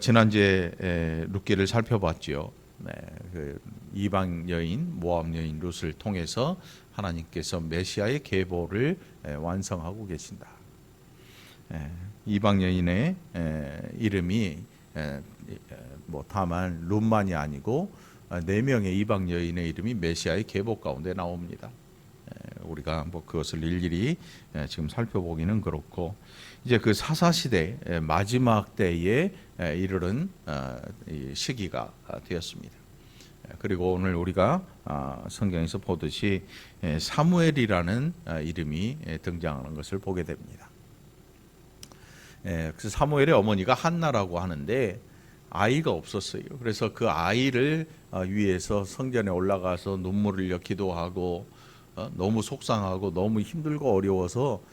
지난주에 룻기를 살펴봤지요. 네, 그 이방 여인 모압 여인 룻을 통해서 하나님께서 메시아의 계보를 완성하고 계신다. 이방 여인의 이름이 다만 룻만이 아니고 4명의 이방 여인의 이름이 메시아의 계보 가운데 나옵니다. 우리가 그것을 일일이 지금 살펴보기는 그렇고, 이제 그 사사시대 마지막 때에 이르는 시기가 되었습니다. 그리고 오늘 우리가 성경에서 보듯이 사무엘이라는 이름이 등장하는 것을 보게 됩니다. 그 사무엘의 어머니가 한나라고 하는데 아이가 없었어요. 그래서 그 아이를 위해서 성전에 올라가서 눈물을 흘려 기도하고 너무 속상하고 너무 힘들고 어려워서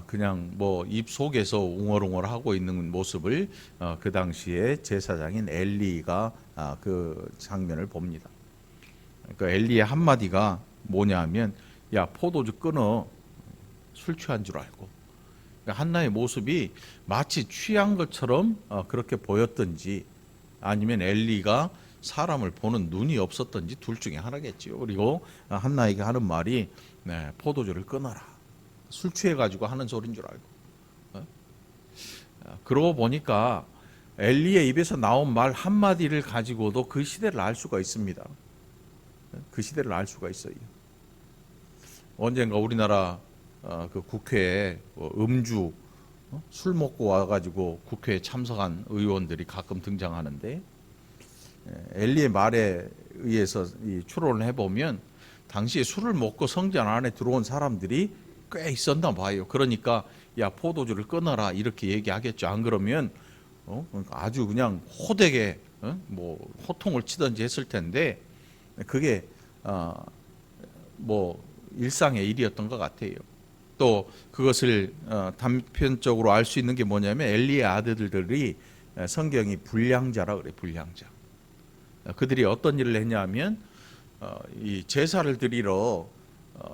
그냥 입 속에서 웅얼웅얼 하고 있는 모습을 그 당시에 제사장인 엘리가 그 장면을 봅니다. 그 엘리의 한마디가 뭐냐면, 야, 포도주 끊어. 술 취한 줄 알고. 한나의 모습이 마치 취한 것처럼 그렇게 보였던지, 아니면 엘리가 사람을 보는 눈이 없었던지 둘 중에 하나겠지요. 그리고 한나에게 하는 말이 포도주를 끊어라. 술 취해가지고 하는 소리인 줄 알고. 그러고 보니까 엘리의 입에서 나온 말 한마디를 가지고도 그 시대를 알 수가 있습니다. 그 시대를 알 수가 있어요. 언젠가 우리나라 그 국회에 음주, 술 먹고 와가지고 국회에 참석한 의원들이 가끔 등장하는데, 엘리의 말에 의해서 추론을 해보면 당시에 술을 먹고 성전 안에 들어온 사람들이 꽤 있었나 봐요. 그러니까 야, 포도주를 끊어라 이렇게 얘기하겠죠. 안 그러면 아주 그냥 호되게 호통을 치든지 했을 텐데, 그게 일상의 일이었던 것 같아요. 또 그것을 단편적으로 알 수 있는 게 뭐냐면, 엘리의 아들들이 성경이 불량자라 그래. 불량자. 그들이 어떤 일을 했냐면 이 제사를 드리러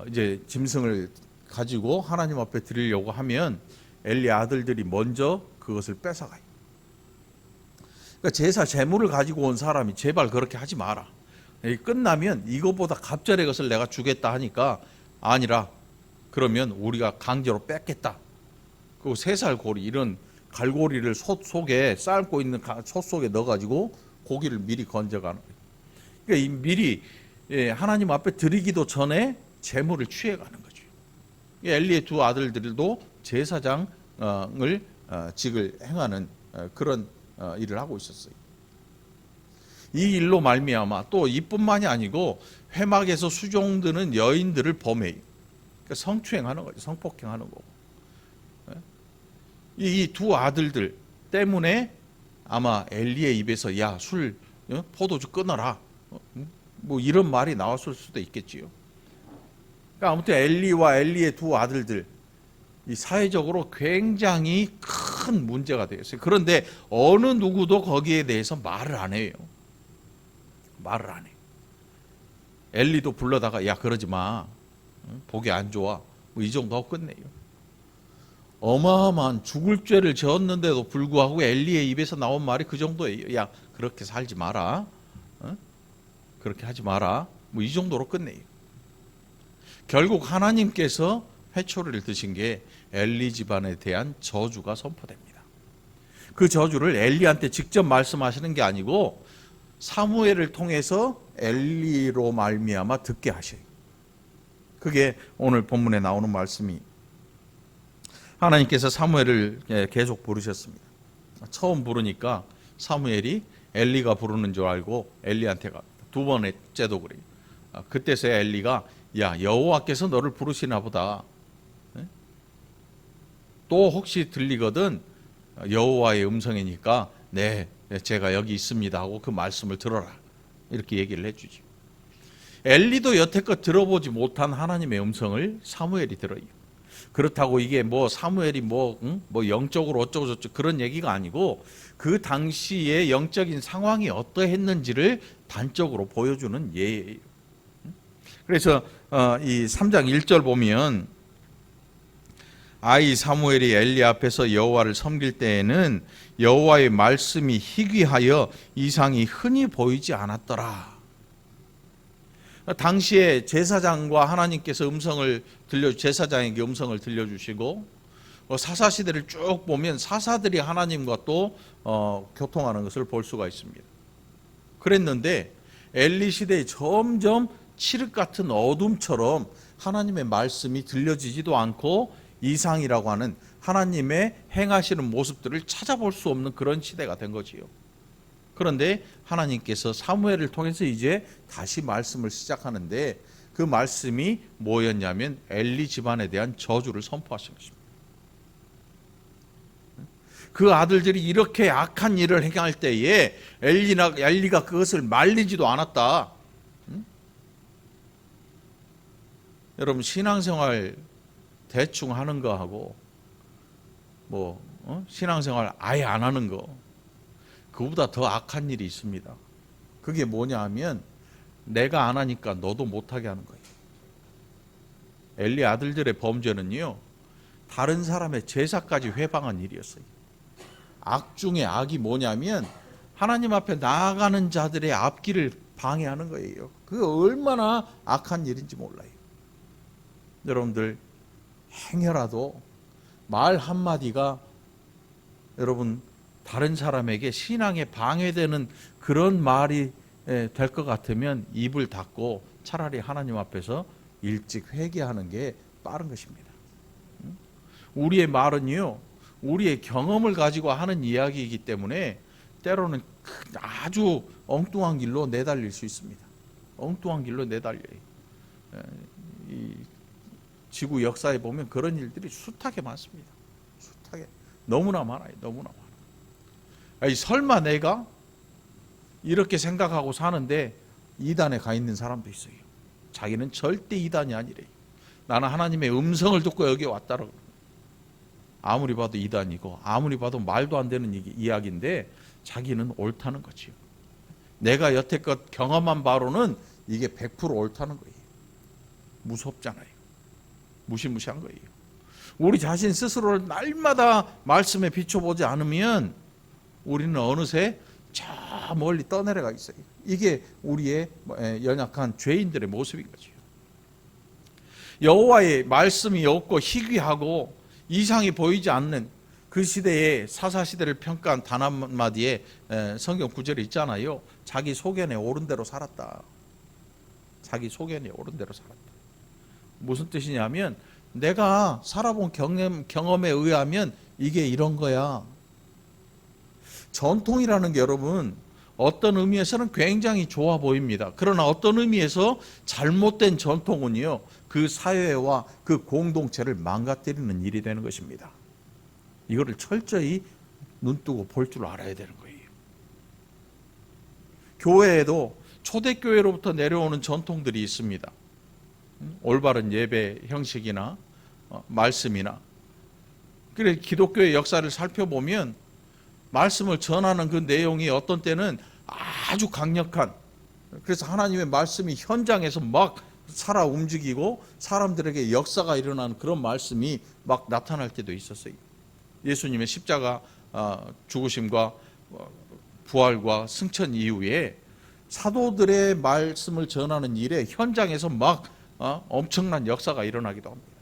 이제 짐승을 가지고 하나님 앞에 드리려고 하면 엘리 아들들이 먼저 그것을 뺏어가요. 그러니까 제사 제물을 가지고 온 사람이 제발 그렇게 하지 마라. 끝나면 이거보다 갑절의 것을 내가 주겠다 하니까, 아니라 그러면 우리가 강제로 뺏겠다. 그리고 3살 고리, 이런 갈고리를 솥 속에 삶고 있는 솥 속에 넣어가지고 고기를 미리 건져가는 거예요. 그러니까 이 미리 하나님 앞에 드리기도 전에 제물을 취해가는 거죠. 엘리의 2 아들들도 제사장을 직을 행하는 그런 일을 하고 있었어요. 이 일로 말미암아 또 이뿐만이 아니고 회막에서 수종드는 여인들을 범해요. 그러니까 성추행하는 거죠. 성폭행하는 거고. 이 2 아들들 때문에 아마 엘리의 입에서 야, 술, 포도주 끊어라, 이런 말이 나왔을 수도 있겠지요. 그러니까 아무튼 엘리와 엘리의 2 아들들, 이 사회적으로 굉장히 큰 문제가 되었어요. 그런데 어느 누구도 거기에 대해서 말을 안 해요. 말을 안 해. 엘리도 불러다가 야, 그러지 마. 보기 안 좋아. 이 정도 하고 끝내요. 어마어마한 죽을 죄를 지었는데도 불구하고 엘리의 입에서 나온 말이 그 정도예요. 야, 그렇게 살지 마라. 그렇게 하지 마라. 이 정도로 끝내요. 결국 하나님께서 회초리를 드신 게 엘리 집안에 대한 저주가 선포됩니다. 그 저주를 엘리한테 직접 말씀하시는 게 아니고 사무엘을 통해서 엘리로 말미암아 듣게 하셔요. 그게 오늘 본문에 나오는 말씀이, 하나님께서 사무엘을 계속 부르셨습니다. 처음 부르니까 사무엘이 엘리가 부르는 줄 알고 엘리한테 갑니다. 2번째도 그래요. 그때서야 엘리가 야, 여호와께서 너를 부르시나 보다. 또 혹시 들리거든 여호와의 음성이니까 네, 제가 여기 있습니다 하고 그 말씀을 들어라. 이렇게 얘기를 해주죠. 엘리도 여태껏 들어보지 못한 하나님의 음성을 사무엘이 들어요. 그렇다고 이게 사무엘이 영적으로 어쩌고 저쩌고 그런 얘기가 아니고, 그 당시의 영적인 상황이 어떠했는지를 단적으로 보여주는 예예요. 그래서 이 3장 1절 보면 아이 사무엘이 엘리 앞에서 여호와를 섬길 때에는 여호와의 말씀이 희귀하여 이상이 흔히 보이지 않았더라. 당시에 제사장과 하나님께서 제사장에게 음성을 들려주시고 사사시대를 쭉 보면 사사들이 하나님과 또 교통하는 것을 볼 수가 있습니다. 그랬는데 엘리 시대에 점점 칠흑 같은 어둠처럼 하나님의 말씀이 들려지지도 않고 이상이라고 하는 하나님의 행하시는 모습들을 찾아볼 수 없는 그런 시대가 된 거지요. 그런데 하나님께서 사무엘을 통해서 이제 다시 말씀을 시작하는데 그 말씀이 뭐였냐면 엘리 집안에 대한 저주를 선포하신 것입니다. 그 아들들이 이렇게 악한 일을 행할 때에 엘리가 그것을 말리지도 않았다. 여러분 신앙생활 대충 하는 거하고 신앙생활 아예 안 하는 거 그보다 더 악한 일이 있습니다. 그게 뭐냐 하면 내가 안 하니까 너도 못하게 하는 거예요. 엘리 아들들의 범죄는요 다른 사람의 제사까지 회방한 일이었어요. 악 중에 악이 뭐냐면 하나님 앞에 나아가는 자들의 앞길을 방해하는 거예요. 그게 얼마나 악한 일인지 몰라요. 여러분들 행여라도 말 한마디가 여러분 다른 사람에게 신앙에 방해되는 그런 말이 될 것 같으면 입을 닫고 차라리 하나님 앞에서 일찍 회개하는 게 빠른 것입니다. 우리의 말은요 우리의 경험을 가지고 하는 이야기이기 때문에 때로는 아주 엉뚱한 길로 내달릴 수 있습니다. 엉뚱한 길로 내달려요. 이 지구 역사에 보면 그런 일들이 숱하게 많습니다. 숱하게 너무나 많아요. 너무나 많아요. 아니, 설마 내가 이렇게 생각하고 사는데 이단에 가 있는 사람도 있어요. 자기는 절대 이단이 아니래요. 나는 하나님의 음성을 듣고 여기 왔다라고. 아무리 봐도 이단이고 아무리 봐도 말도 안 되는 이야기인데 자기는 옳다는 거지요. 내가 여태껏 경험한 바로는 이게 100% 옳다는 거예요. 무섭잖아요. 무시무시한 거예요. 우리 자신 스스로를 날마다 말씀에 비춰보지 않으면 우리는 어느새 저 멀리 떠내려가 있어요. 이게 우리의 연약한 죄인들의 모습인 거죠. 여호와의 말씀이 없고 희귀하고 이상이 보이지 않는 그 시대에 사사시대를 평가한 단 한마디의 성경 구절이 있잖아요. 자기 소견에 옳은 대로 살았다. 자기 소견에 옳은 대로 살았다. 무슨 뜻이냐면 내가 살아본 경험에 의하면 이게 이런 거야. 전통이라는 게 여러분 어떤 의미에서는 굉장히 좋아 보입니다. 그러나 어떤 의미에서 잘못된 전통은요 그 사회와 그 공동체를 망가뜨리는 일이 되는 것입니다. 이거를 철저히 눈뜨고 볼 줄 알아야 되는 거예요. 교회에도 초대교회로부터 내려오는 전통들이 있습니다. 올바른 예배 형식이나 말씀이나. 그래 기독교의 역사를 살펴보면 말씀을 전하는 그 내용이 어떤 때는 아주 강력한, 그래서 하나님의 말씀이 현장에서 막 살아 움직이고 사람들에게 역사가 일어나는 그런 말씀이 막 나타날 때도 있었어요. 예수님의 십자가 죽으심과 부활과 승천 이후에 사도들의 말씀을 전하는 일에 현장에서 막 엄청난 역사가 일어나기도 합니다.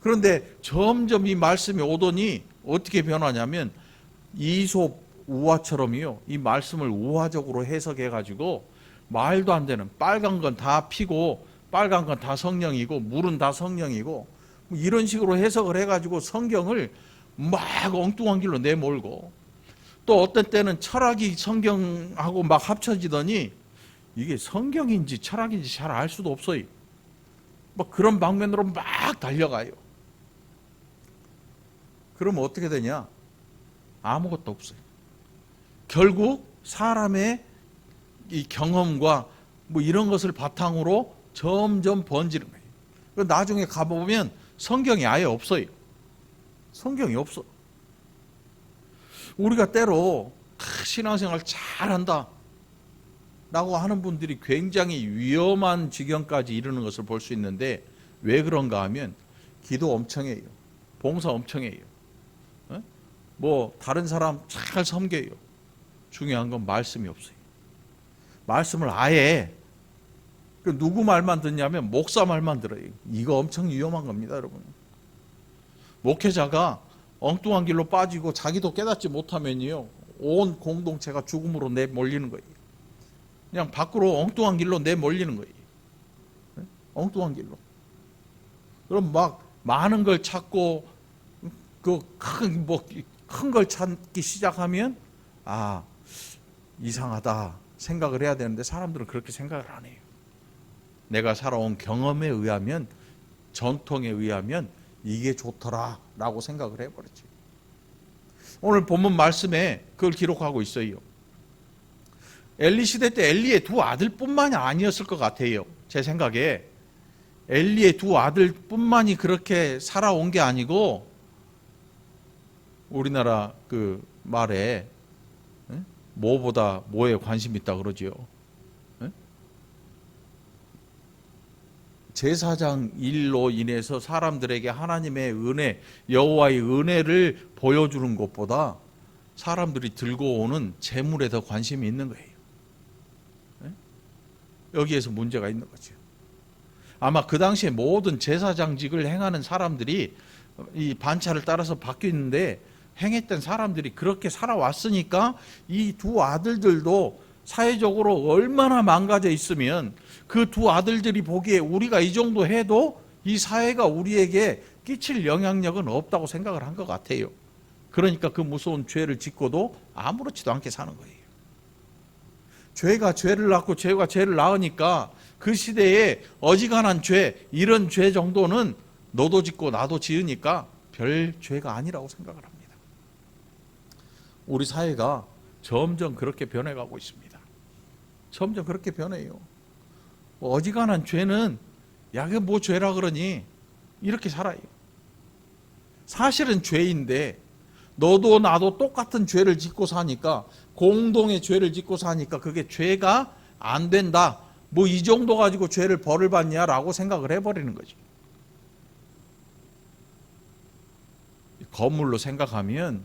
그런데 점점 이 말씀이 오더니 어떻게 변하냐면 이솝 우화처럼요, 이 말씀을 우화적으로 해석해 가지고 말도 안 되는, 빨간 건 다 피고 빨간 건 다 성령이고 물은 다 성령이고 이런 식으로 해석을 해 가지고 성경을 막 엉뚱한 길로 내몰고, 또 어떤 때는 철학이 성경하고 막 합쳐지더니 이게 성경인지 철학인지 잘 알 수도 없어요. 막 그런 방면으로 막 달려가요. 그러면 어떻게 되냐? 아무것도 없어요. 결국 사람의 이 경험과 뭐 이런 것을 바탕으로 점점 번지는 거예요. 나중에 가보면 성경이 아예 없어요. 성경이 없어. 우리가 때로 신앙생활 잘한다 라고 하는 분들이 굉장히 위험한 지경까지 이르는 것을 볼 수 있는데, 왜 그런가 하면 기도 엄청 해요. 봉사 엄청 해요. 뭐 다른 사람 잘 섬겨요. 중요한 건 말씀이 없어요. 말씀을 아예 누구 말만 듣냐면 목사 말만 들어요. 이거 엄청 위험한 겁니다, 여러분. 목회자가 엉뚱한 길로 빠지고 자기도 깨닫지 못하면요, 온 공동체가 죽음으로 내몰리는 거예요. 그냥 밖으로 엉뚱한 길로 내몰리는 거예요. 엉뚱한 길로. 그럼 막 많은 걸 찾고 그 큰 걸 찾기 시작하면 이상하다 생각을 해야 되는데 사람들은 그렇게 생각을 안 해요. 내가 살아온 경험에 의하면, 전통에 의하면 이게 좋더라라고 생각을 해버렸지. 오늘 본문 말씀에 그걸 기록하고 있어요. 엘리 시대 때 엘리의 두 아들뿐만이 아니었을 것 같아요. 제 생각에 엘리의 두 아들뿐만이 그렇게 살아온 게 아니고, 우리나라 그 말에 뭐보다 뭐에 관심 있다 그러지요. 제사장 일로 인해서 사람들에게 하나님의 은혜, 여호와의 은혜를 보여주는 것보다 사람들이 들고 오는 재물에 더 관심이 있는 거예요. 여기에서 문제가 있는 거죠. 아마 그 당시에 모든 제사장직을 행하는 사람들이 이 반차를 따라서 바뀌었는데, 행했던 사람들이 그렇게 살아왔으니까 이 두 아들들도 사회적으로 얼마나 망가져 있으면 그 두 아들들이 보기에 우리가 이 정도 해도 이 사회가 우리에게 끼칠 영향력은 없다고 생각을 한 것 같아요. 그러니까 그 무서운 죄를 짓고도 아무렇지도 않게 사는 거예요. 죄가 죄를 낳고 죄가 죄를 낳으니까 그 시대에 어지간한 죄, 이런 죄 정도는 너도 짓고 나도 지으니까 별 죄가 아니라고 생각을 합니다. 우리 사회가 점점 그렇게 변해가고 있습니다. 점점 그렇게 변해요. 어지간한 죄는 그게 뭐 죄라 그러니 이렇게 살아요. 사실은 죄인데 너도 나도 똑같은 죄를 짓고 사니까, 공동의 죄를 짓고 사니까 그게 죄가 안 된다, 뭐 이 정도 가지고 죄를 벌을 받냐라고 생각을 해버리는 거지. 거물로 생각하면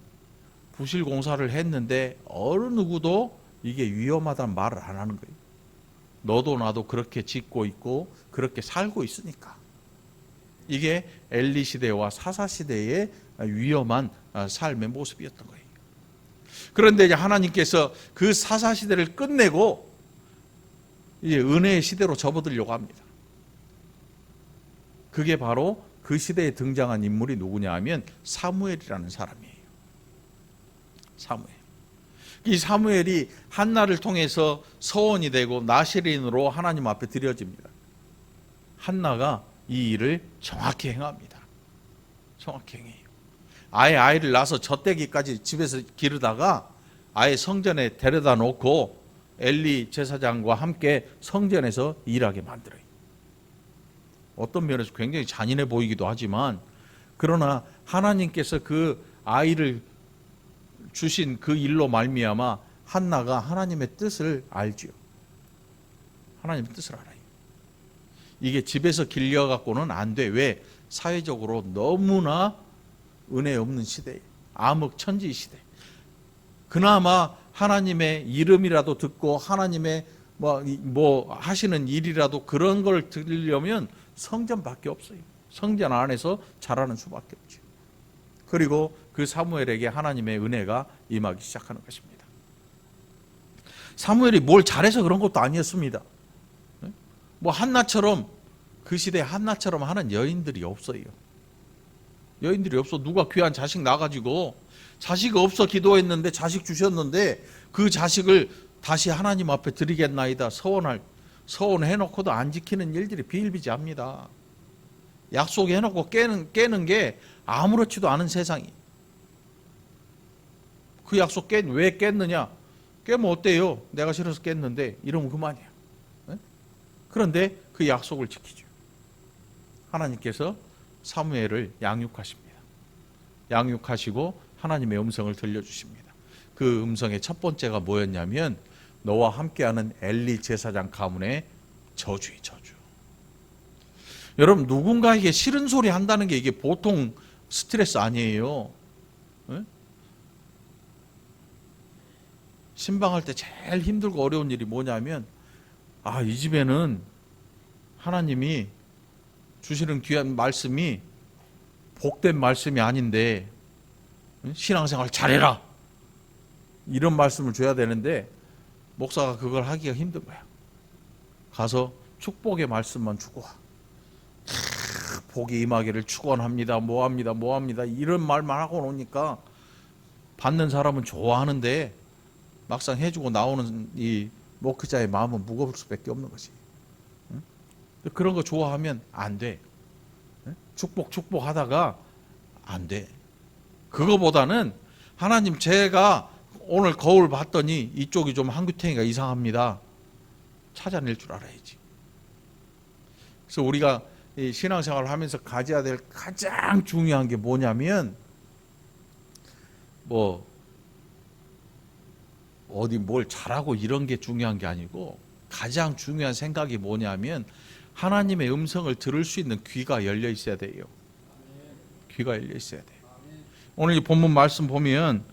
부실 공사를 했는데 어느 누구도 이게 위험하다는 말을 안 하는 거예요. 너도 나도 그렇게 짓고 있고 그렇게 살고 있으니까. 이게 엘리 시대와 사사 시대의 위험한 삶의 모습이었던 거예요. 그런데 이제 하나님께서 그 사사 시대를 끝내고 이제 은혜의 시대로 접어들려고 합니다. 그게 바로 그 시대에 등장한 인물이 누구냐 하면 사무엘이라는 사람이에요. 사무엘. 이 사무엘이 한나를 통해서 서원이 되고 나시린으로 하나님 앞에 드려집니다. 한나가 이 일을 정확히 행합니다. 정확히 행해요. 아예 아이를 낳아서 젖대기까지 집에서 기르다가 아예 성전에 데려다 놓고 엘리 제사장과 함께 성전에서 일하게 만들어요. 어떤 면에서 굉장히 잔인해 보이기도 하지만, 그러나 하나님께서 그 아이를 주신 그 일로 말미암아 한나가 하나님의 뜻을 알지요. 하나님의 뜻을 알아요. 이게 집에서 길려갖고는 안 돼. 왜? 사회적으로 너무나 은혜 없는 시대에, 암흑천지 시대. 그나마 하나님의 이름이라도 듣고 하나님의 뭐 하시는 일이라도 그런 걸 들으려면 성전밖에 없어요. 성전 안에서 자라는 수밖에 없죠. 그리고 그 사무엘에게 하나님의 은혜가 임하기 시작하는 것입니다. 사무엘이 뭘 잘해서 그런 것도 아니었습니다. 뭐 한나처럼, 그 시대에 한나처럼 하는 여인들이 없어요. 여인들이 없어. 누가 귀한 자식 낳아가지고 자식 없어 기도했는데 자식 주셨는데 그 자식을 다시 하나님 앞에 드리겠나이다 서원해놓고도 안 지키는 일들이 비일비재합니다. 약속해놓고 깨는 게 아무렇지도 않은 세상이. 그 약속 왜 깼느냐? 깨면 어때요? 내가 싫어서 깼는데 이러면 그만이야. 그런데 그 약속을 지키죠. 하나님께서 사무엘을 양육하십니다. 양육하시고 하나님의 음성을 들려주십니다. 그 음성의 첫 번째가 뭐였냐면, 너와 함께하는 엘리 제사장 가문의 저주의 저주. 여러분, 누군가에게 싫은 소리 한다는 게 이게 보통 스트레스 아니에요. 예? 신방할 때 제일 힘들고 어려운 일이 뭐냐면, 이 집에는 하나님이 주시는 귀한 말씀이 복된 말씀이 아닌데 신앙생활 잘해라 이런 말씀을 줘야 되는데 목사가 그걸 하기가 힘든 거야. 가서 축복의 말씀만 주고 와. 복이 임하기를 축원합니다. 뭐합니다 이런 말만 하고 노니까 받는 사람은 좋아하는데 막상 해주고 나오는 이 목회자의 마음은 무거울 수밖에 없는 거지. 그런 거 좋아하면 안 돼. 축복 하다가 안 돼. 그거보다는 하나님, 제가 오늘 거울 봤더니 이쪽이 좀 한규탱이가 이상합니다. 찾아낼 줄 알아야지. 그래서 우리가 이 신앙생활을 하면서 가져야 될 가장 중요한 게 뭐냐면, 어디 뭘 잘하고 이런 게 중요한 게 아니고, 가장 중요한 생각이 뭐냐면 하나님의 음성을 들을 수 있는 귀가 열려 있어야 돼요. 귀가 열려 있어야 돼요. 오늘 이 본문 말씀 보면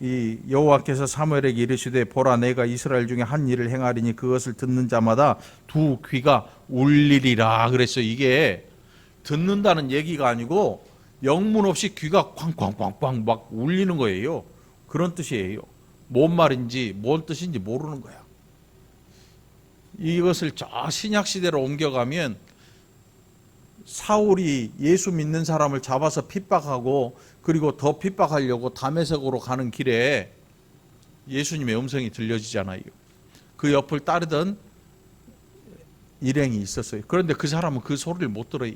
이 여호와께서 사무엘에게 이르시되 보라 내가 이스라엘 중에 한 일을 행하리니 그것을 듣는 자마다 두 귀가 울리리라 그랬어요. 이게 듣는다는 얘기가 아니고 영문 없이 귀가 쾅쾅쾅쾅 막 울리는 거예요. 그런 뜻이에요. 뭔 말인지 뭔 뜻인지 모르는 거야. 이것을 저 신약 시대로 옮겨가면 사울이 예수 믿는 사람을 잡아서 핍박하고 그리고 더 핍박하려고 다메섹으로 가는 길에 예수님의 음성이 들려지잖아요. 그 옆을 따르던 일행이 있었어요. 그런데 그 사람은 그 소리를 못 들어요.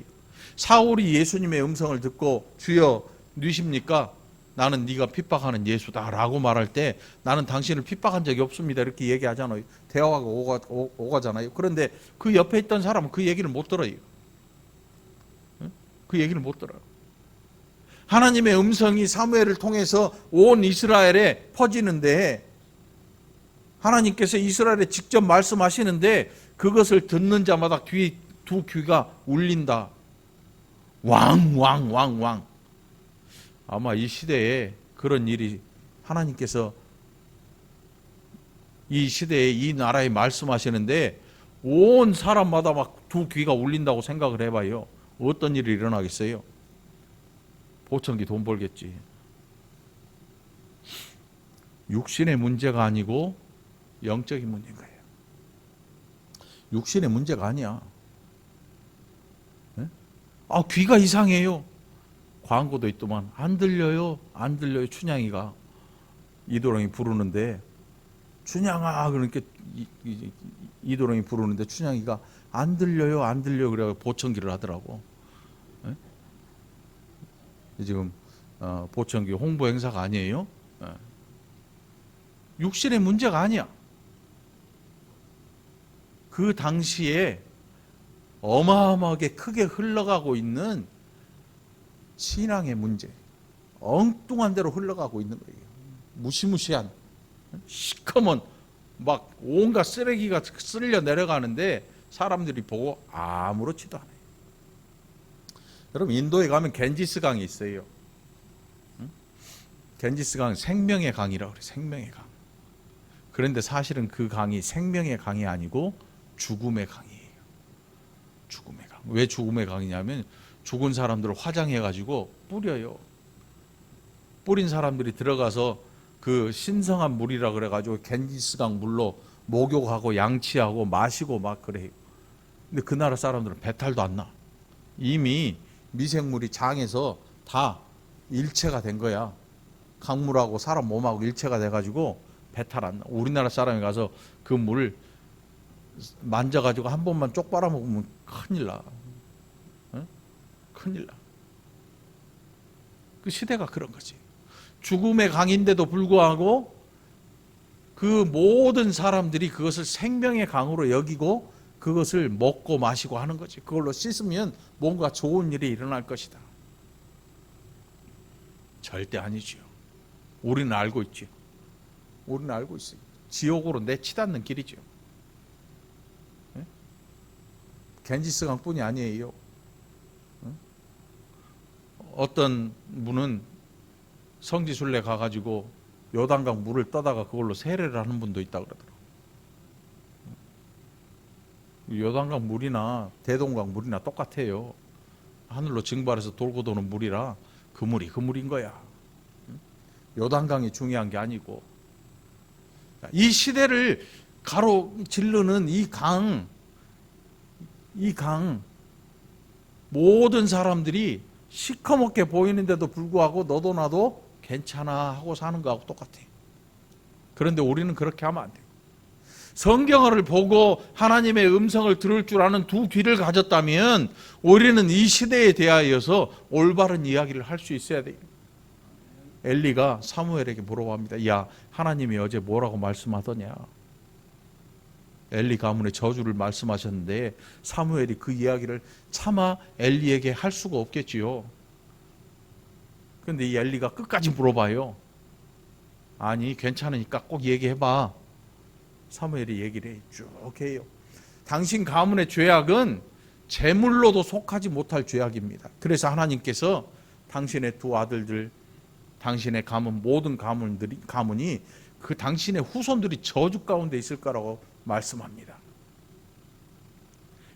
사울이 예수님의 음성을 듣고 주여 누이십니까? 나는 네가 핍박하는 예수다 라고 말할 때 나는 당신을 핍박한 적이 없습니다 이렇게 얘기하잖아요. 대화가 오가잖아요. 그런데 그 옆에 있던 사람은 그 얘기를 못 들어요. 그 얘기를 못 들어요. 하나님의 음성이 사무엘을 통해서 온 이스라엘에 퍼지는데, 하나님께서 이스라엘에 직접 말씀하시는데 그것을 듣는 자마다 두 귀가 울린다. 왕. 아마 이 시대에 그런 일이 하나님께서 이 시대에 이 나라에 말씀하시는데 온 사람마다 막 두 귀가 울린다고 생각을 해봐요. 어떤 일이 일어나겠어요? 보청기 돈 벌겠지. 육신의 문제가 아니고 영적인 문제인 거예요. 육신의 문제가 아니야. 네? 귀가 이상해요. 광고도 있더만 안 들려요 춘향이가 이도령이 부르는데, 춘향아 그러니까 이도령이 부르는데 춘향이가 안 들려요 그래서 보청기를 하더라고. 네? 지금 보청기 홍보 행사가 아니에요. 육신의 문제가 아니야. 그 당시에 어마어마하게 크게 흘러가고 있는 신앙의 문제, 엉뚱한 대로 흘러가고 있는 거예요. 무시무시한 시커먼 막 온갖 쓰레기가 쓸려 내려가는데 사람들이 보고 아무렇지도 않아요. 여러분 인도에 가면 겐지스 강이 있어요. 겐지스 강 생명의 강이라고 그래요. 생명의 강. 그런데 사실은 그 강이 생명의 강이 아니고 죽음의 강이에요. 죽음의 강. 왜 죽음의 강이냐면 죽은 사람들을 화장해가지고 뿌려요. 뿌린 사람들이 들어가서 그 신성한 물이라 그래가지고 겐지스강 물로 목욕하고 양치하고 마시고 막 그래요. 근데 그 나라 사람들은 배탈도 안 나. 이미 미생물이 장에서 다 일체가 된 거야. 강물하고 사람 몸하고 일체가 돼가지고 배탈 안 나. 우리나라 사람이 가서 그 물 만져가지고 한 번만 쪽 빨아먹으면 큰일 나. 큰일 나. 그 시대가 그런 거지. 죽음의 강인데도 불구하고 그 모든 사람들이 그것을 생명의 강으로 여기고 그것을 먹고 마시고 하는 거지. 그걸로 씻으면 뭔가 좋은 일이 일어날 것이다. 절대 아니지요. 우리는 알고 있지요. 우리는 알고 있어요. 지옥으로 내치닫는 길이죠. 겐지스 강뿐이 아니에요. 어떤 분은 성지순례 가가지고 요단강 물을 떠다가 그걸로 세례를 하는 분도 있다 그러더라고요. 요단강 물이나 대동강 물이나 똑같아요. 하늘로 증발해서 돌고 도는 물이라 그 물인 거야. 요단강이 중요한 게 아니고, 이 시대를 가로지르는 이 강, 모든 사람들이 시커멓게 보이는데도 불구하고 너도 나도 괜찮아 하고 사는 거하고 똑같아. 그런데 우리는 그렇게 하면 안 돼요. 성경을 보고 하나님의 음성을 들을 줄 아는 두 귀를 가졌다면 우리는 이 시대에 대하여서 올바른 이야기를 할 수 있어야 돼요. 엘리가 사무엘에게 물어봅니다. 야, 하나님이 어제 뭐라고 말씀하더냐? 엘리 가문의 저주를 말씀하셨는데 사무엘이 그 이야기를 차마 엘리에게 할 수가 없겠지요. 그런데 이 엘리가 끝까지 물어봐요. 아니, 괜찮으니까 꼭 얘기해봐. 사무엘이 얘기를 해. 쭉 해요. 당신 가문의 죄악은 제물로도 속하지 못할 죄악입니다. 그래서 하나님께서 당신의 두 아들들, 당신의 가문, 모든 가문이 그 당신의 후손들이 저주 가운데 있을 거라고 말씀합니다.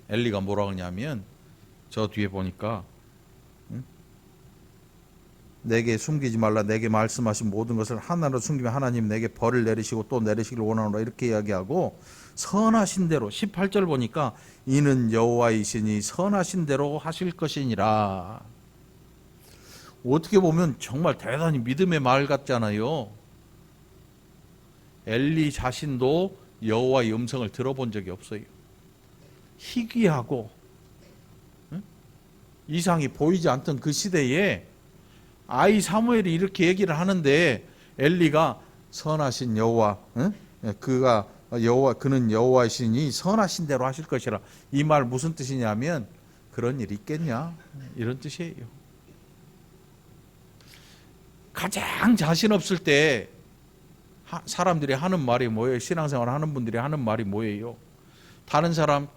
엘리가 뭐라고 하냐면, 저 뒤에 보니까 내게 숨기지 말라, 내게 말씀하신 모든 것을 하나로 숨기면 하나님 내게 벌을 내리시고 또 내리시길 원하노라, 이렇게 이야기하고, 선하신 대로 18절 보니까 이는 여호와이시니 선하신 대로 하실 것이니라. 어떻게 보면 정말 대단히 믿음의 말 같잖아요. 엘리 자신도 여호와의 음성을 들어본 적이 없어요. 희귀하고 이상이 보이지 않던 그 시대에 아이 사무엘이 이렇게 얘기를 하는데 엘리가 선하신 여호와, 그는 여호와이시니 선하신 대로 하실 것이라. 이 말 무슨 뜻이냐면 그런 일이 있겠냐, 이런 뜻이에요. 가장 자신 없을 때 사람들이 하는 말이 뭐예요? 신앙생활 하는 분들이 하는 말이 뭐예요? 다른 사람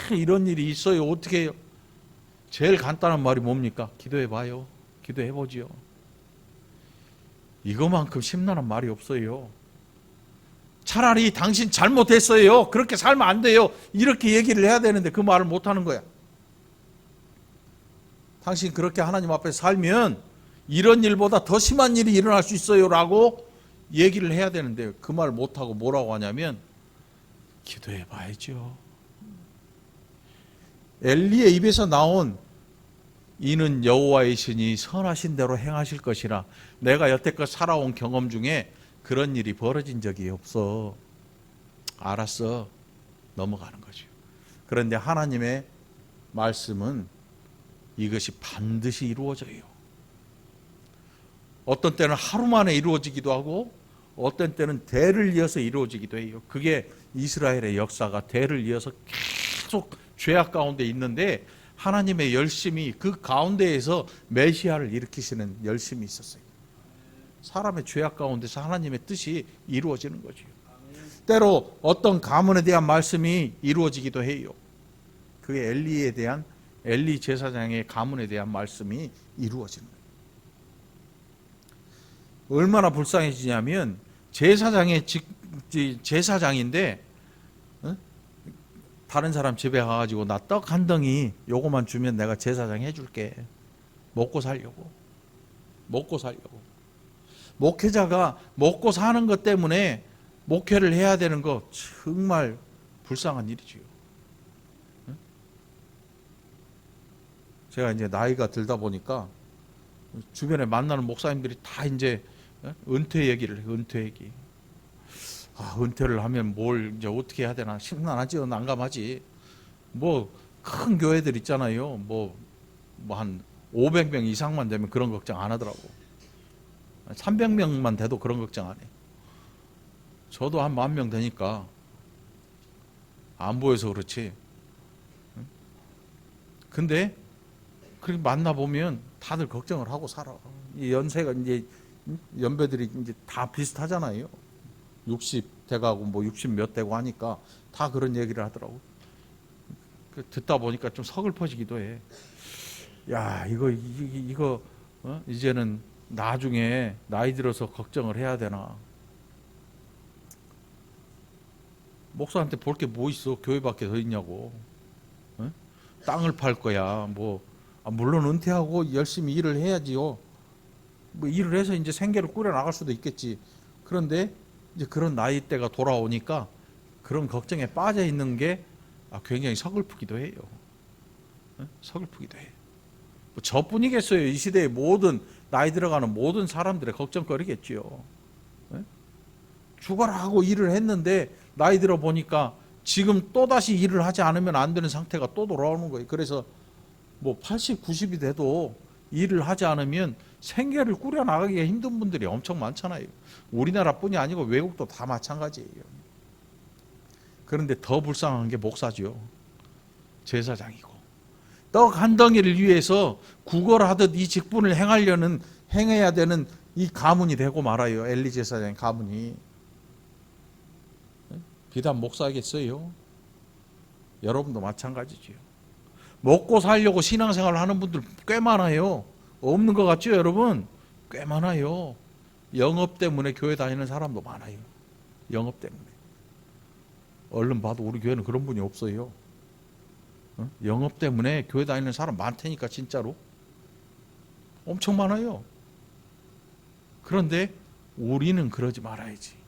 이런 일이 있어요, 어떻게 해요? 제일 간단한 말이 뭡니까? 기도해봐요. 기도해보지요. 이거만큼 심란한 말이 없어요. 차라리 당신 잘못했어요, 그렇게 살면 안 돼요, 이렇게 얘기를 해야 되는데 그 말을 못하는 거야. 당신 그렇게 하나님 앞에 살면 이런 일보다 더 심한 일이 일어날 수 있어요 라고 얘기를 해야 되는데 그 말 못하고 뭐라고 하냐면 기도해 봐야죠. 엘리의 입에서 나온 이는 여호와이시니 선하신 대로 행하실 것이라. 내가 여태껏 살아온 경험 중에 그런 일이 벌어진 적이 없어. 알았어, 넘어가는 거죠. 그런데 하나님의 말씀은 이것이 반드시 이루어져요. 어떤 때는 하루 만에 이루어지기도 하고 어떤 때는 대를 이어서 이루어지기도 해요. 그게 이스라엘의 역사가 대를 이어서 계속 죄악 가운데 있는데 하나님의 열심이 그 가운데에서 메시아를 일으키시는 열심이 있었어요. 사람의 죄악 가운데서 하나님의 뜻이 이루어지는 거죠. 때로 어떤 가문에 대한 말씀이 이루어지기도 해요. 그게 엘리에 대한, 엘리 제사장의 가문에 대한 말씀이 이루어지는 거예요. 얼마나 불쌍해지냐면 제사장인데 다른 사람 집에 가가지고 나 떡 한 덩이 요거만 주면 내가 제사장 해줄게. 먹고 살려고. 목회자가 먹고 사는 것 때문에 목회를 해야 되는 거 정말 불쌍한 일이지요. 제가 이제 나이가 들다 보니까 주변에 만나는 목사님들이 다 이제 은퇴 얘기를 해요. 은퇴 얘기. 은퇴를 하면 뭘 이제 어떻게 해야 되나, 심란하지, 난감하지. 뭐 큰 교회들 있잖아요. 뭐 한 500명 이상만 되면 그런 걱정 안 하더라고. 300명만 돼도 그런 걱정 안 해. 저도 한 10,000명 되니까 안 보여서 그렇지. 근데 그렇게 만나보면 다들 걱정을 하고 살아. 이 연세가 이제 연배들이 이제 다 비슷하잖아요. 60 돼가고 뭐 60 몇 되고 하니까 다 그런 얘기를 하더라고. 듣다 보니까 좀 서글퍼지기도 해. 야, 이거 이제는 나중에 나이 들어서 걱정을 해야 되나? 목사한테 볼 게 뭐 있어? 교회밖에 더 있냐고. 땅을 팔 거야. 물론 은퇴하고 열심히 일을 해야지요. 일을 해서 이제 생계를 꾸려 나갈 수도 있겠지. 그런데 이제 그런 나이대가 돌아오니까 그런 걱정에 빠져 있는 게 굉장히 서글프기도 해요. 서글프기도 해요. 저뿐이겠어요. 이 시대의 모든 나이 들어가는 모든 사람들의 걱정거리겠지요. 죽어라 하고 일을 했는데 나이 들어 보니까 지금 또다시 일을 하지 않으면 안 되는 상태가 또 돌아오는 거예요. 그래서 80, 90이 돼도 일을 하지 않으면 생계를 꾸려 나가기가 힘든 분들이 엄청 많잖아요. 우리나라뿐이 아니고 외국도 다 마찬가지예요. 그런데 더 불쌍한 게 목사죠. 제사장이고. 떡 한 덩이를 위해서 구걸하듯 이 직분을 행해야 되는 이 가문이 되고 말아요. 엘리 제사장의 가문이. 비단 목사겠어요? 여러분도 마찬가지지요. 먹고 살려고 신앙생활을 하는 분들 꽤 많아요. 없는 것 같죠, 여러분? 꽤 많아요. 영업 때문에 교회 다니는 사람도 많아요. 영업 때문에. 얼른 봐도 우리 교회는 그런 분이 없어요. 영업 때문에 교회 다니는 사람 많다니까, 진짜로. 엄청 많아요. 그런데 우리는 그러지 말아야지.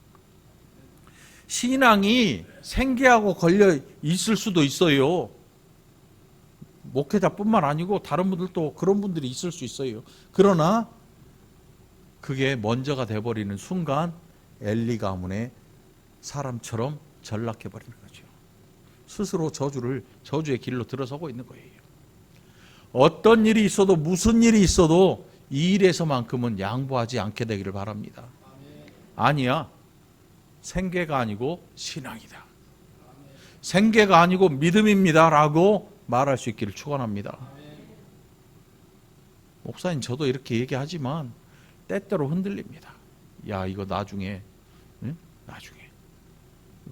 신앙이 생계하고 걸려 있을 수도 있어요. 목회자뿐만 아니고 다른 분들도 그런 분들이 있을 수 있어요. 그러나 그게 먼저가 돼버리는 순간 엘리 가문의 사람처럼 전락해버리는 거죠. 스스로 저주의 길로 들어서고 있는 거예요. 어떤 일이 있어도 무슨 일이 있어도 이 일에서만큼은 양보하지 않게 되기를 바랍니다. 아니야. 생계가 아니고 신앙이다. 생계가 아니고 믿음입니다 라고 말할 수 있기를 축원합니다. 목사님 저도 이렇게 얘기하지만 때때로 흔들립니다. 야 이거 나중에 나중에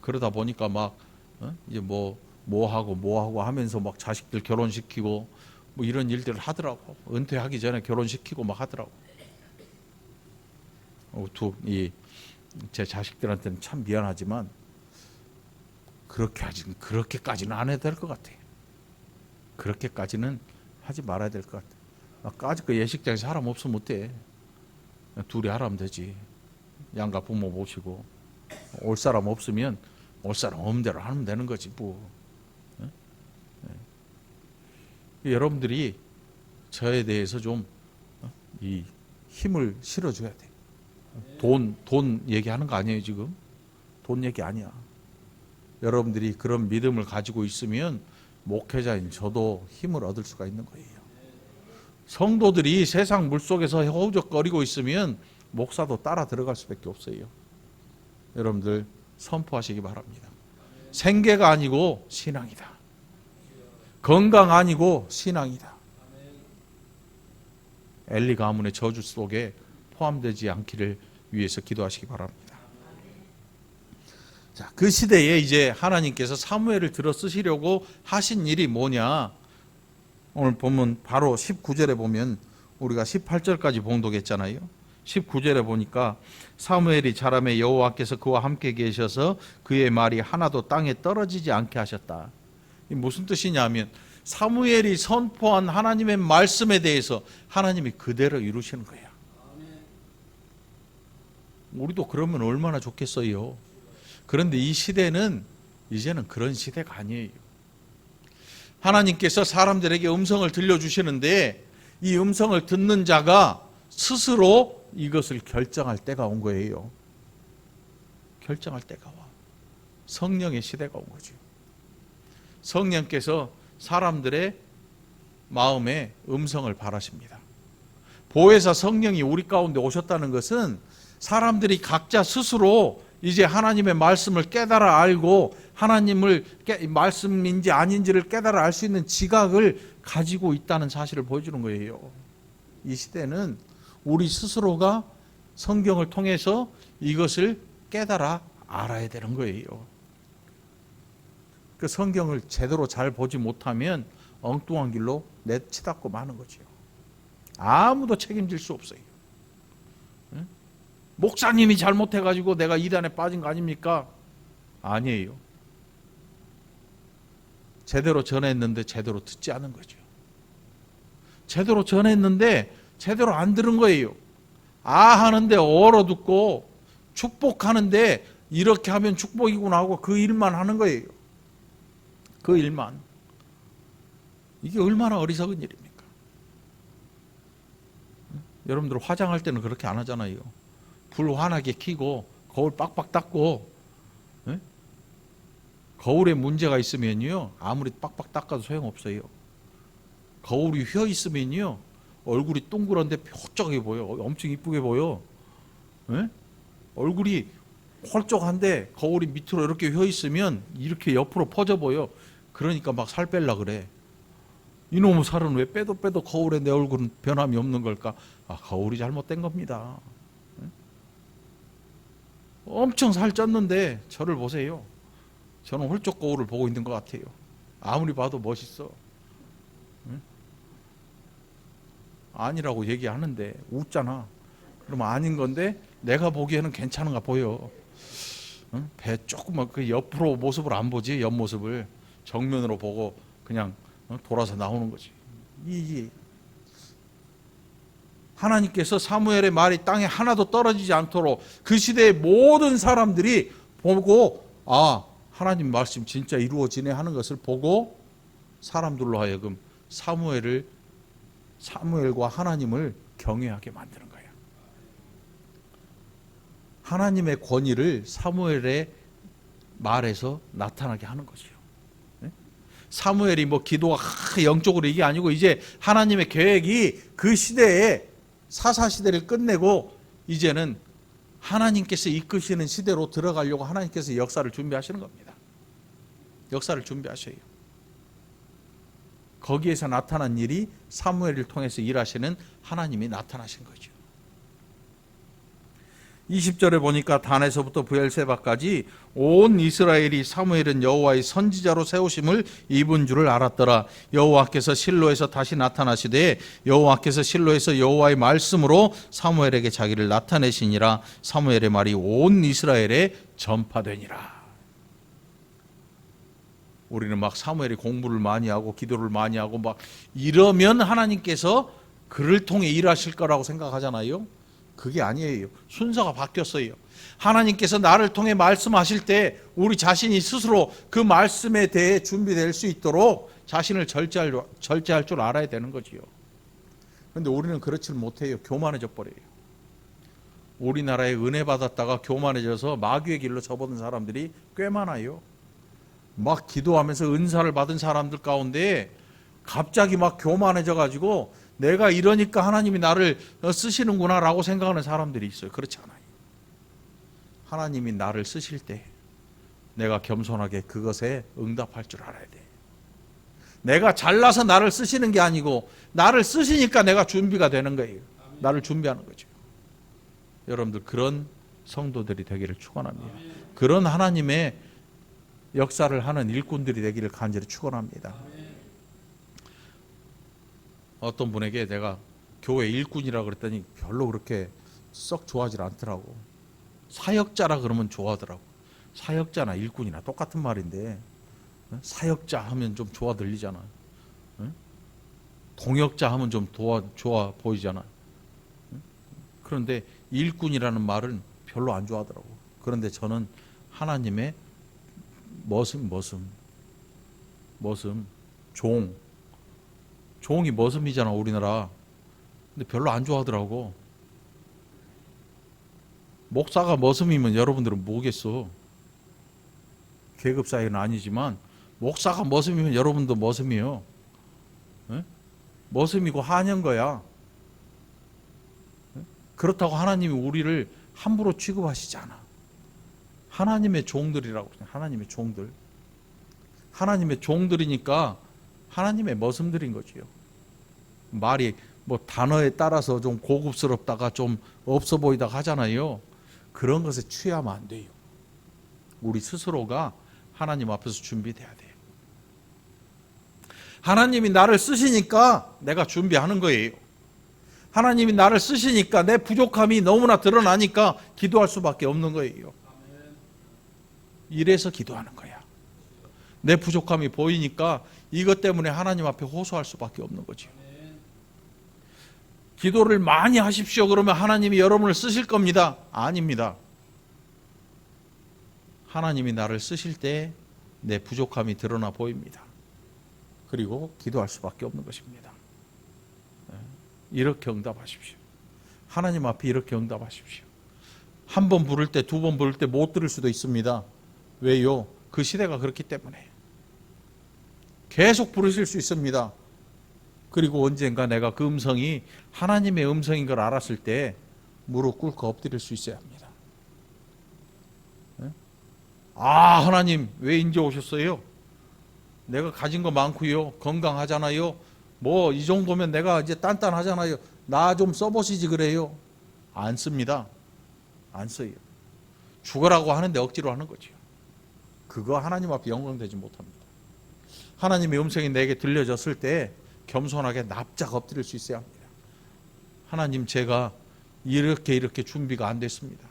그러다 보니까 막 이제 뭐 하고 하면서 막 자식들 결혼시키고 이런 일들을 하더라고. 은퇴하기 전에 결혼시키고 막 하더라고. 제 자식들한테는 참 미안하지만 그렇게까지는 안 해도 될 것 같아요. 그렇게까지는 하지 말아야 될 것 같아요. 아직 그 예식장에 사람 없으면 어때? 둘이 하라면 되지. 양가 부모 모시고 올 사람 없으면 올 사람 없는 대로 하면 되는 거지 뭐. 여러분들이 저에 대해서 좀 이 힘을 실어줘야 돼. 돈 얘기하는 거 아니에요 지금? 돈 얘기 아니야. 여러분들이 그런 믿음을 가지고 있으면 목회자인 저도 힘을 얻을 수가 있는 거예요. 성도들이 세상 물속에서 허우적거리고 있으면 목사도 따라 들어갈 수밖에 없어요. 여러분들 선포하시기 바랍니다. 생계가 아니고 신앙이다. 건강 아니고 신앙이다. 엘리 가문의 저주 속에 포함되지 않기를 위해서 기도하시기 바랍니다. 자, 그 시대에 이제 하나님께서 사무엘을 들어 쓰시려고 하신 일이 뭐냐? 오늘 보면 바로 19절에 보면 우리가 18절까지 봉독했잖아요. 19절에 보니까 사무엘이 자라매 여호와께서 그와 함께 계셔서 그의 말이 하나도 땅에 떨어지지 않게 하셨다. 이 무슨 뜻이냐면 사무엘이 선포한 하나님의 말씀에 대해서 하나님이 그대로 이루시는 거예요. 우리도 그러면 얼마나 좋겠어요. 그런데 이 시대는 이제는 그런 시대가 아니에요. 하나님께서 사람들에게 음성을 들려주시는데 이 음성을 듣는 자가 스스로 이것을 결정할 때가 온 거예요. 결정할 때가 와. 성령의 시대가 온 거죠. 성령께서 사람들의 마음에 음성을 바라십니다. 보혜사 성령이 우리 가운데 오셨다는 것은 사람들이 각자 스스로 이제 하나님의 말씀을 깨달아 알고 하나님을 말씀인지 아닌지를 깨달아 알 수 있는 지각을 가지고 있다는 사실을 보여주는 거예요. 이 시대는 우리 스스로가 성경을 통해서 이것을 깨달아 알아야 되는 거예요. 그 성경을 제대로 잘 보지 못하면 엉뚱한 길로 내치닫고 마는 거죠. 아무도 책임질 수 없어요. 목사님이 잘못해가지고 내가 이단에 빠진 거 아닙니까? 아니에요. 제대로 전했는데 제대로 듣지 않은 거죠. 제대로 전했는데 제대로 안 들은 거예요. 하는데 얼어 듣고 축복하는데 이렇게 하면 축복이구나 하고 그 일만 하는 거예요. 그 일만. 이게 얼마나 어리석은 일입니까? 여러분들 화장할 때는 그렇게 안 하잖아요. 불 환하게 켜고 거울 빡빡 닦고, 거울에 문제가 있으면요 아무리 빡빡 닦아도 소용없어요. 거울이 휘어 있으면요 얼굴이 동그란데 뾰족하게 보여. 엄청 이쁘게 보여. 얼굴이 홀쭉한데 거울이 밑으로 이렇게 휘어 있으면 이렇게 옆으로 퍼져 보여. 그러니까 막 살 뺄라 그래. 이놈의 살은 왜 빼도 거울에 내 얼굴은 변함이 없는 걸까? 거울이 잘못된 겁니다. 엄청 살쪘는데 저를 보세요. 저는 홀쭉 거울을 보고 있는 것 같아요. 아무리 봐도 멋있어. 아니라고 얘기하는데 웃잖아. 그러면 아닌 건데 내가 보기에는 괜찮은가 보여. 배 조금만 그 옆으로 모습을 안 보지. 옆모습을 정면으로 보고 그냥 돌아서 나오는 거지. 하나님께서 사무엘의 말이 땅에 하나도 떨어지지 않도록 그 시대의 모든 사람들이 보고 하나님 말씀 진짜 이루어지네 하는 것을 보고 사람들로 하여금 사무엘과 하나님을 경외하게 만드는 거예요. 하나님의 권위를 사무엘의 말에서 나타나게 하는 것이요. 사무엘이 기도가 영적으로 이게 아니고 이제 하나님의 계획이 그 시대에 사사시대를 끝내고 이제는 하나님께서 이끄시는 시대로 들어가려고 하나님께서 역사를 준비하시는 겁니다. 역사를 준비하셔요. 거기에서 나타난 일이 사무엘을 통해서 일하시는 하나님이 나타나신 거죠. 20절에 보니까 단에서부터 브엘세바까지 온 이스라엘이 사무엘은 여호와의 선지자로 세우심을 입은 줄을 알았더라. 여호와께서 실로에서 다시 나타나시되 여호와께서 실로에서 여호와의 말씀으로 사무엘에게 자기를 나타내시니라. 사무엘의 말이 온 이스라엘에 전파되니라. 우리는 막 사무엘이 공부를 많이 하고 기도를 많이 하고 막 이러면 하나님께서 그를 통해 일하실 거라고 생각하잖아요. 그게 아니에요. 순서가 바뀌었어요. 하나님께서 나를 통해 말씀하실 때 우리 자신이 스스로 그 말씀에 대해 준비될 수 있도록 자신을 절제할 줄 알아야 되는 거지요. 그런데 우리는 그렇지 못해요. 교만해져 버려요. 우리나라에 은혜 받았다가 교만해져서 마귀의 길로 접어든 사람들이 꽤 많아요. 막 기도하면서 은사를 받은 사람들 가운데 갑자기 막 교만해져 가지고 내가 이러니까 하나님이 나를 쓰시는구나 라고 생각하는 사람들이 있어요. 그렇지 않아요. 하나님이 나를 쓰실 때 내가 겸손하게 그것에 응답할 줄 알아야 돼. 내가 잘나서 나를 쓰시는 게 아니고 나를 쓰시니까 내가 준비가 되는 거예요. 나를 준비하는 거죠. 여러분들 그런 성도들이 되기를 축원합니다. 그런 하나님의 역사를 하는 일꾼들이 되기를 간절히 축원합니다. 어떤 분에게 내가 교회 일꾼이라고 그랬더니 별로 그렇게 썩 좋아하지 않더라고. 사역자라 그러면 좋아하더라고. 사역자나 일꾼이나 똑같은 말인데 사역자 하면 좀 좋아 들리잖아. 동역자 하면 좀 좋아 보이잖아. 그런데 일꾼이라는 말은 별로 안 좋아하더라고. 그런데 저는 하나님의 머슴, 종이 머슴이잖아 우리나라. 근데 별로 안 좋아하더라고. 목사가 머슴이면 여러분들은 뭐겠어? 계급 사이는 아니지만 목사가 머슴이면 여러분도 머슴이요. 머슴이고 한인 거야. 그렇다고 하나님이 우리를 함부로 취급하시지 않아. 하나님의 종들이라고. 하나님의 종들. 하나님의 종들이니까 하나님의 머슴들인 거지요. 말이 단어에 따라서 좀 고급스럽다가 좀 없어 보이다가 하잖아요. 그런 것에 취하면 안 돼요. 우리 스스로가 하나님 앞에서 준비돼야 돼요. 하나님이 나를 쓰시니까 내가 준비하는 거예요. 하나님이 나를 쓰시니까 내 부족함이 너무나 드러나니까 기도할 수밖에 없는 거예요. 이래서 기도하는 거야. 내 부족함이 보이니까 이것 때문에 하나님 앞에 호소할 수밖에 없는 거죠. 기도를 많이 하십시오. 그러면 하나님이 여러분을 쓰실 겁니다. 아닙니다. 하나님이 나를 쓰실 때 내 부족함이 드러나 보입니다. 그리고 기도할 수밖에 없는 것입니다. 이렇게 응답하십시오. 하나님 앞에 이렇게 응답하십시오. 한 번 부를 때, 두 번 부를 때 못 들을 수도 있습니다. 왜요? 그 시대가 그렇기 때문에. 계속 부르실 수 있습니다. 그리고 언젠가 내가 그 음성이 하나님의 음성인 걸 알았을 때 무릎 꿇고 엎드릴 수 있어야 합니다. 아, 하나님 왜 이제 오셨어요? 내가 가진 거 많고요. 건강하잖아요. 뭐 이 정도면 내가 이제 단단하잖아요. 나 좀 써보시지 그래요. 안 씁니다. 안 써요. 죽으라고 하는데 억지로 하는 거죠. 그거 하나님 앞에 영광되지 못합니다. 하나님의 음성이 내게 들려졌을 때 겸손하게 납작 엎드릴 수 있어야 합니다. 하나님, 제가 이렇게 준비가 안 됐습니다.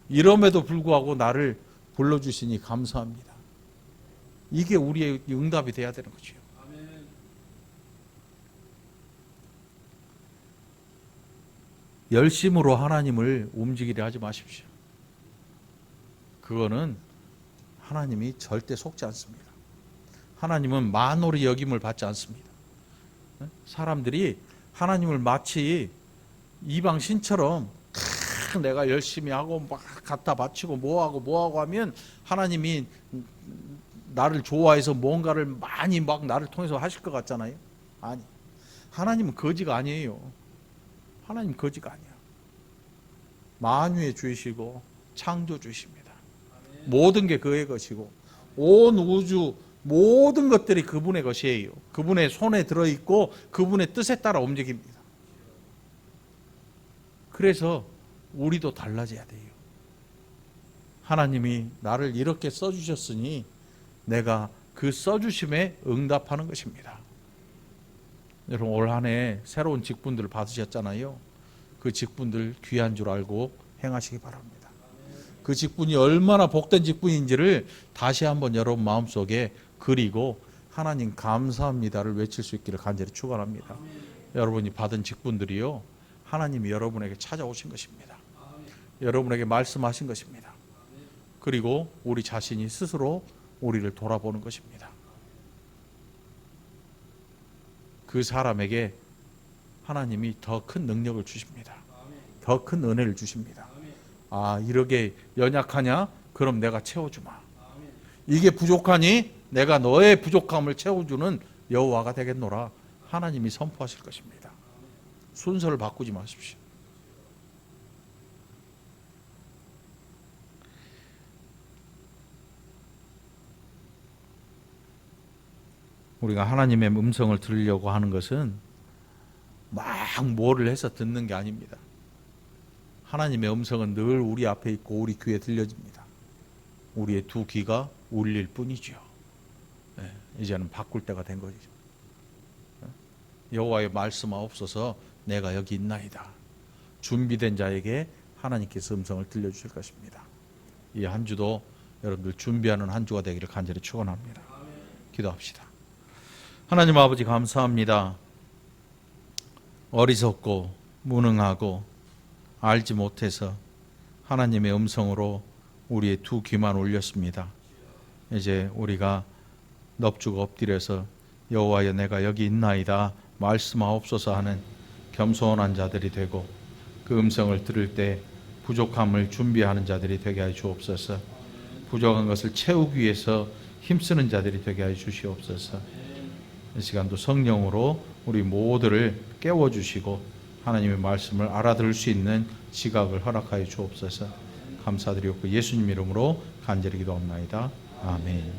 이럼에도 불구하고 나를 불러주시니 감사합니다. 이게 우리의 응답이 돼야 되는 거죠. 열심으로 하나님을 움직이려 하지 마십시오. 그거는 하나님이 절대 속지 않습니다. 하나님은 만홀히 여김을 받지 않습니다. 사람들이 하나님을 마치 이방 신처럼 내가 열심히 하고 막 갖다 바치고 뭐하고 하면 하나님이 나를 좋아해서 뭔가를 많이 막 나를 통해서 하실 것 같잖아요. 아니, 하나님은 거지가 아니에요. 하나님 거지가 아니야. 만유의 주이시고 창조주십니다. 모든 게 그의 것이고 온 우주 모든 것들이 그분의 것이에요. 그분의 손에 들어있고 그분의 뜻에 따라 움직입니다. 그래서 우리도 달라져야 돼요. 하나님이 나를 이렇게 써주셨으니 내가 그 써주심에 응답하는 것입니다. 여러분, 올 한 해 새로운 직분들을 받으셨잖아요. 그 직분들 귀한 줄 알고 행하시기 바랍니다. 그 직분이 얼마나 복된 직분인지를 다시 한번 여러분 마음속에 그리고 하나님 감사합니다를 외칠 수 있기를 간절히 축원합니다. 여러분이 받은 직분들이요, 하나님이 여러분에게 찾아오신 것입니다. 여러분에게 말씀하신 것입니다. 그리고 우리 자신이 스스로 우리를 돌아보는 것입니다. 그 사람에게 하나님이 더 큰 능력을 주십니다. 더 큰 은혜를 주십니다. 아, 이렇게 연약하냐? 그럼 내가 채워주마. 이게 부족하니? 내가 너의 부족함을 채워주는 여호와가 되겠노라. 하나님이 선포하실 것입니다. 순서를 바꾸지 마십시오. 우리가 하나님의 음성을 들으려고 하는 것은 막 뭐를 해서 듣는 게 아닙니다. 하나님의 음성은 늘 우리 앞에 있고 우리 귀에 들려집니다. 우리의 두 귀가 울릴 뿐이죠. 네, 이제는 바꿀 때가 된 거죠. 여호와의 말씀하옵소서 내가 여기 있나이다. 준비된 자에게 하나님께서 음성을 들려주실 것입니다. 이 한 주도 여러분들 준비하는 한 주가 되기를 간절히 축원합니다. 기도합시다. 하나님 아버지 감사합니다. 어리석고 무능하고 알지 못해서 하나님의 음성으로 우리의 두 귀만 올렸습니다. 이제 우리가 넙죽 엎드려서 여호와여 내가 여기 있나이다 말씀하옵소서 하는 겸손한 자들이 되고 그 음성을 들을 때 부족함을 준비하는 자들이 되게 하여 주옵소서. 부족한 것을 채우기 위해서 힘쓰는 자들이 되게 하여 주시옵소서. 이 시간도 성령으로 우리 모두를 깨워주시고 하나님의 말씀을 알아들을 수 있는 지각을 허락하여 주옵소서. 감사드리옵고 예수님 이름으로 간절히 기도합나이다. 아멘.